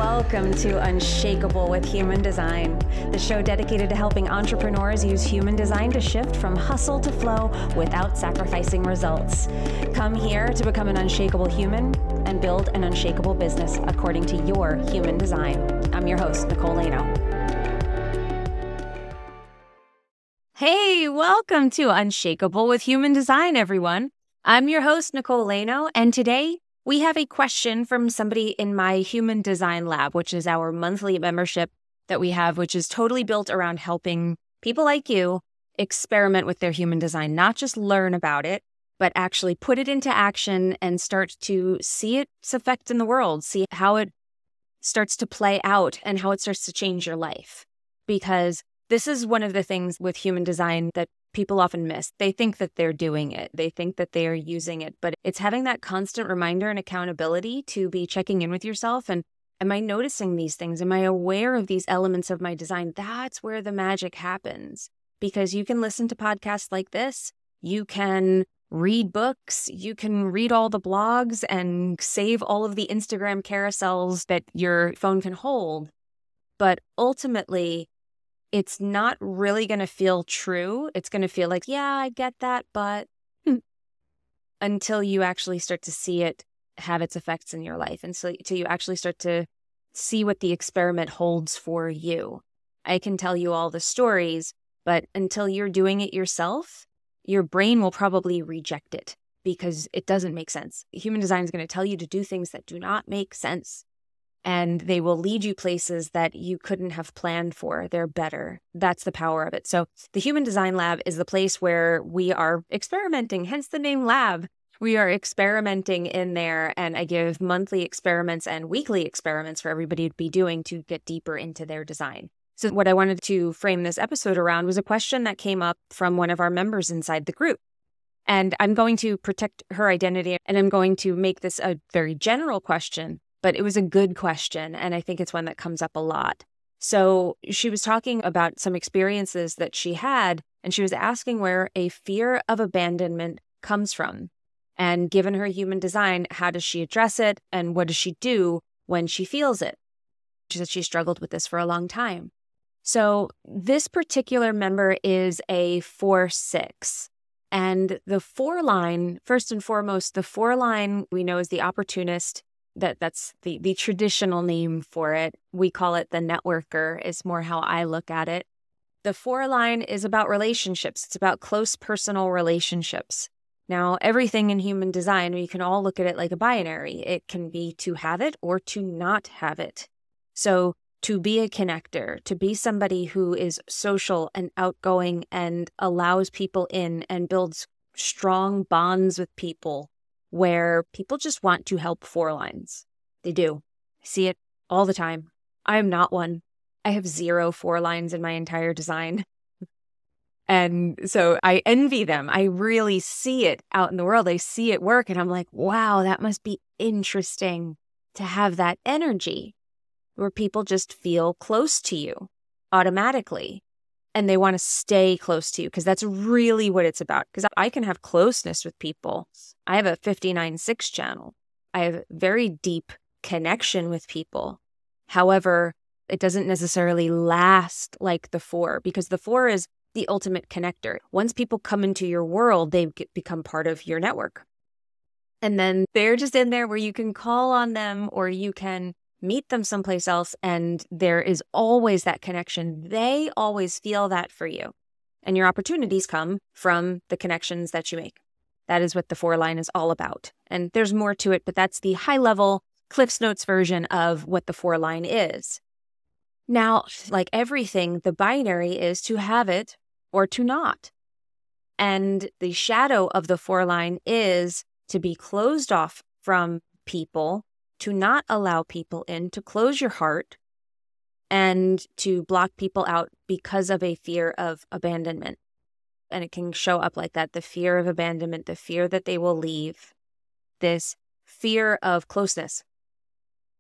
Welcome to Unshakeable with Human Design, the show dedicated to helping entrepreneurs use human design to shift from hustle to flow without sacrificing results. Come here to become an unshakable human and build an unshakable business according to your human design. I'm your host, Nicole Laino. Hey, welcome to Unshakeable with Human Design, everyone. I'm your host, Nicole Laino, and today we have a question from somebody in my Human Design Lab, which is our monthly membership that we have, which is totally built around helping people like you experiment with their human design, not just learn about it, but actually put it into action and start to see its effect in the world, see how it starts to play out and how it starts to change your life. Because this is one of the things with human design that people often miss. They think that they're doing it. They think that they are using it, but it's having that constant reminder and accountability to be checking in with yourself. And am I noticing these things? Am I aware of these elements of my design? That's where the magic happens, because you can listen to podcasts like this. You can read books. You can read all the blogs and save all of the Instagram carousels that your phone can hold. But ultimately, it's not really going to feel true. It's going to feel like, yeah, I get that, but until you actually start to see it have its effects in your life. And so until you actually start to see what the experiment holds for you. I can tell you all the stories, but until you're doing it yourself, your brain will probably reject it because it doesn't make sense. Human design is going to tell you to do things that do not make sense. And they will lead you places that you couldn't have planned for. They're better. That's the power of it. So the Human Design Lab is the place where we are experimenting, hence the name lab. We are experimenting in there, and I give monthly experiments and weekly experiments for everybody to be doing to get deeper into their design. So what I wanted to frame this episode around was a question that came up from one of our members inside the group. And I'm going to protect her identity, and I'm going to make this a very general question. But it was a good question, and I think it's one that comes up a lot. So she was talking about some experiences that she had, and she was asking where a fear of abandonment comes from. And given her human design, how does she address it, and what does she do when she feels it? She said she struggled with this for a long time. So this particular member is a 4/6. And the 4 line, first and foremost, the 4 line we know is the opportunist. That's the traditional name for it. We call it the networker, is more how I look at it. The 4 line is about relationships. It's about close personal relationships. Now, everything in human design, we can all look at it like a binary. It can be to have it or to not have it. So to be a connector, to be somebody who is social and outgoing and allows people in and builds strong bonds with people, where people just want to help 4 lines. They do. I see it all the time. I am not one. I have 0 4 lines in my entire design. And so I envy them. I really see it out in the world. I see it work, and I'm like, wow, that must be interesting to have that energy where people just feel close to you automatically. And they want to stay close to you, because that's really what it's about. Because I can have closeness with people. I have a 59/6 channel. I have very deep connection with people. However, it doesn't necessarily last like the 4, because the 4 is the ultimate connector. Once people come into your world, they become part of your network. And then they're just in there where you can call on them, or you can meet them someplace else, and there is always that connection. They always feel that for you. And your opportunities come from the connections that you make. That is what the 4 line is all about. And there's more to it, but that's the high-level Cliff's Notes version of what the 4 line is. Now, like everything, the binary is to have it or to not. And the shadow of the 4 line is to be closed off from people, to not allow people in, to close your heart, and to block people out because of a fear of abandonment. And it can show up like that, the fear of abandonment, the fear that they will leave, this fear of closeness.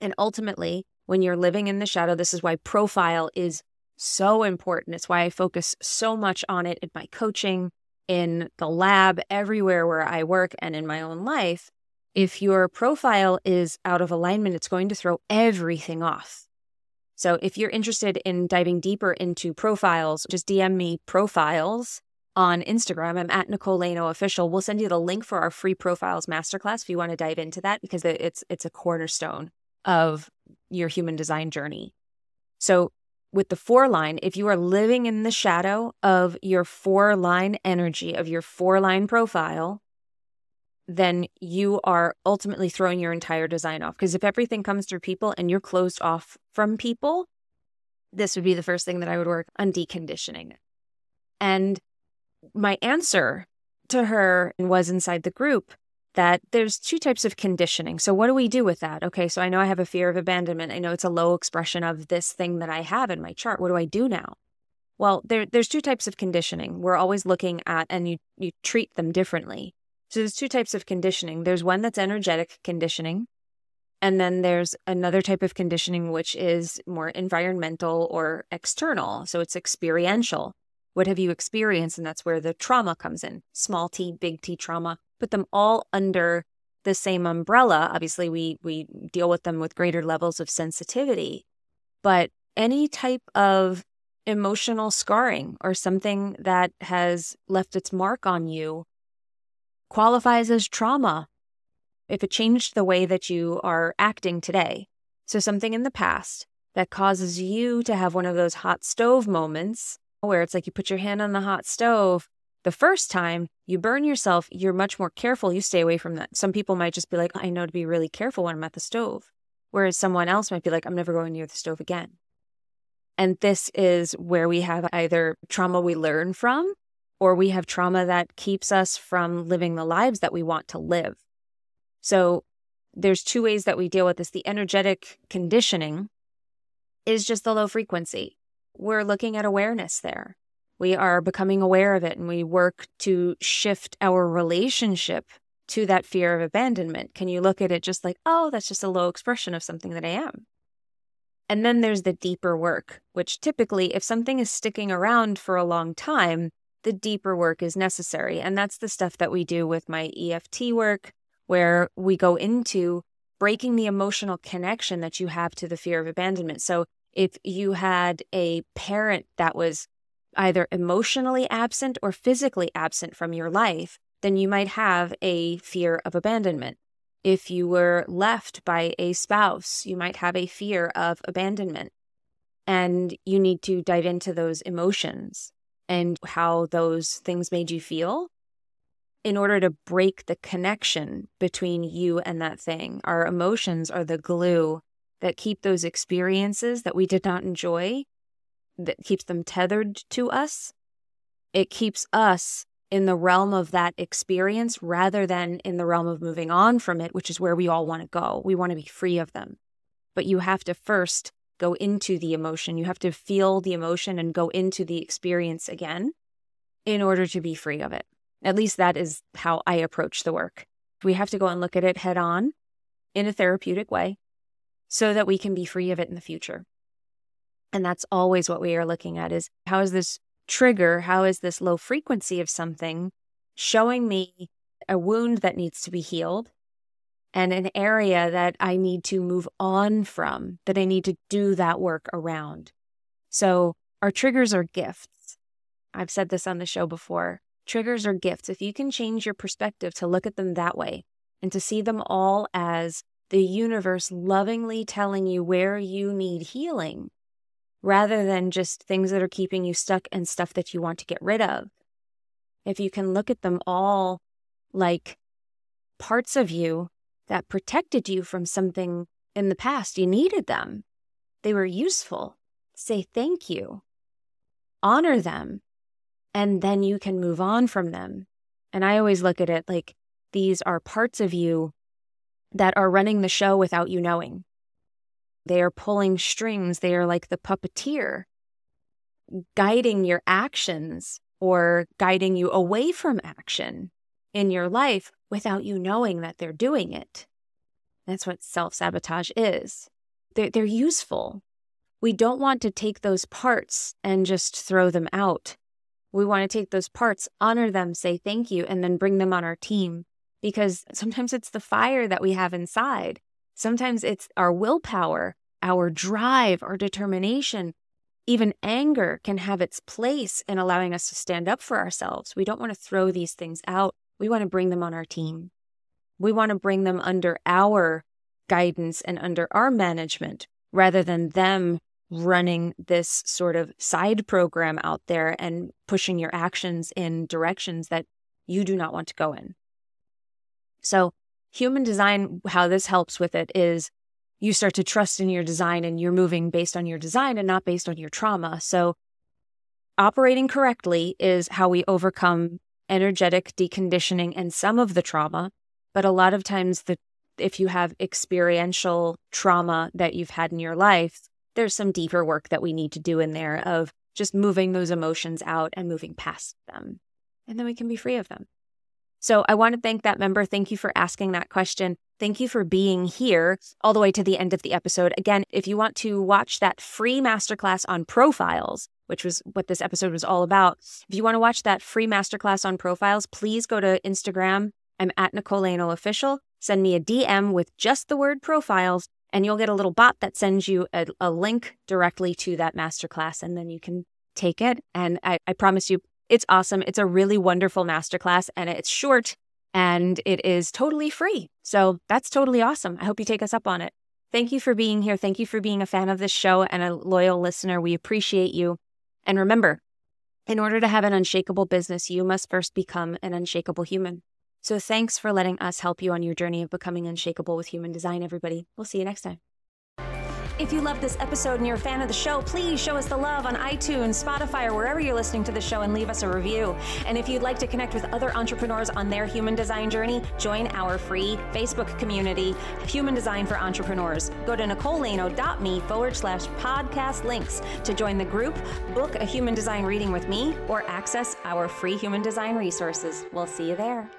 And ultimately, when you're living in the shadow, this is why profile is so important. It's why I focus so much on it in my coaching, in the lab, everywhere where I work, and in my own life, If your profile is out of alignment, it's going to throw everything off. So if you're interested in diving deeper into profiles, just DM me profiles on Instagram. I'm at Nicole Laino Official. We'll send you the link for our free profiles masterclass if you want to dive into that, because it's a cornerstone of your human design journey. So with the 4-line, if you are living in the shadow of your 4-line energy, of your 4-line profile, then you are ultimately throwing your entire design off. Because if everything comes through people and you're closed off from people, this would be the first thing that I would work on deconditioning. And my answer to her was inside the group that there's 2 types of conditioning. So what do we do with that? Okay, so I know I have a fear of abandonment. I know it's a low expression of this thing that I have in my chart. What do I do now? Well, there's 2 types of conditioning. We're always looking at, and you treat them differently. So there's 2 types of conditioning. There's one that's energetic conditioning, and then there's another type of conditioning which is more environmental or external. So it's experiential. What have you experienced? And that's where the trauma comes in. Small t, big T trauma. Put them all under the same umbrella. Obviously, we deal with them with greater levels of sensitivity. But any type of emotional scarring or something that has left its mark on you qualifies as trauma if it changed the way that you are acting today. So something in the past that causes you to have one of those hot stove moments where it's like you put your hand on the hot stove. The first time you burn yourself, you're much more careful. You stay away from that. Some people might just be like, I know to be really careful when I'm at the stove. Whereas someone else might be like, I'm never going near the stove again. And this is where we have either trauma we learn from, or we have trauma that keeps us from living the lives that we want to live. So there's 2 ways that we deal with this. The energetic conditioning is just the low frequency. We're looking at awareness there. We are becoming aware of it, and we work to shift our relationship to that fear of abandonment. Can you look at it just like, oh, that's just a low expression of something that I am? And then there's the deeper work, which typically, if something is sticking around for a long time, the deeper work is necessary. And that's the stuff that we do with my EFT work, where we go into breaking the emotional connection that you have to the fear of abandonment. So if you had a parent that was either emotionally absent or physically absent from your life, then you might have a fear of abandonment. If you were left by a spouse, you might have a fear of abandonment. And you need to dive into those emotions and how those things made you feel in order to break the connection between you and that thing. Our emotions are the glue that keep those experiences that we did not enjoy, that keeps them tethered to us. It keeps us in the realm of that experience rather than in the realm of moving on from it, which is where we all want to go. We want to be free of them. But you have to first go into the emotion. You have to feel the emotion and go into the experience again in order to be free of it. At least that is how I approach the work. We have to go and look at it head on in a therapeutic way so that we can be free of it in the future. And that's always what we are looking at, is how is this trigger, how is this low frequency of something showing me a wound that needs to be healed and an area that I need to move on from, that I need to do that work around. So our triggers are gifts. I've said this on the show before. Triggers are gifts. If you can change your perspective to look at them that way and to see them all as the universe lovingly telling you where you need healing, rather than just things that are keeping you stuck and stuff that you want to get rid of. If you can look at them all like parts of you that protected you from something in the past, you needed them. They were useful. Say thank you. Honor them. And then you can move on from them. And I always look at it like these are parts of you that are running the show without you knowing. They are pulling strings. They are like the puppeteer, guiding your actions or guiding you away from action in your life without you knowing that they're doing it. That's what self-sabotage is. They're useful. We don't want to take those parts and just throw them out. We want to take those parts, honor them, say thank you, and then bring them on our team because sometimes it's the fire that we have inside. Sometimes it's our willpower, our drive, our determination. Even anger can have its place in allowing us to stand up for ourselves. We don't want to throw these things out. We want to bring them on our team. We want to bring them under our guidance and under our management, rather than them running this sort of side program out there and pushing your actions in directions that you do not want to go in. So human design, how this helps with it is you start to trust in your design, and you're moving based on your design and not based on your trauma. So operating correctly is how we overcome energetic deconditioning and some of the trauma. But a lot of times, if you have experiential trauma that you've had in your life, there's some deeper work that we need to do in there of just moving those emotions out and moving past them. And then we can be free of them. So I want to thank that member. Thank you for asking that question. Thank you for being here all the way to the end of the episode. Again, if you want to watch that free masterclass on profiles, which was what this episode was all about, if you want to watch that free masterclass on profiles, please go to Instagram. I'm at Nicole Laino Official. Send me a DM with just the word profiles, and you'll get a little bot that sends you a link directly to that masterclass, and then you can take it. And I promise you, it's awesome. It's a really wonderful masterclass, and it's short, and it is totally free. So that's totally awesome. I hope you take us up on it. Thank you for being here. Thank you for being a fan of this show and a loyal listener. We appreciate you. And remember, in order to have an unshakable business, you must first become an unshakable human. So thanks for letting us help you on your journey of becoming unshakable with human design, everybody. We'll see you next time. If you love this episode and you're a fan of the show, please show us the love on iTunes, Spotify, or wherever you're listening to the show, and leave us a review. And if you'd like to connect with other entrepreneurs on their human design journey, join our free Facebook community, Human Design for Entrepreneurs. Go to NicoleLaino.me/podcast links to join the group, book a human design reading with me, or access our free human design resources. We'll see you there.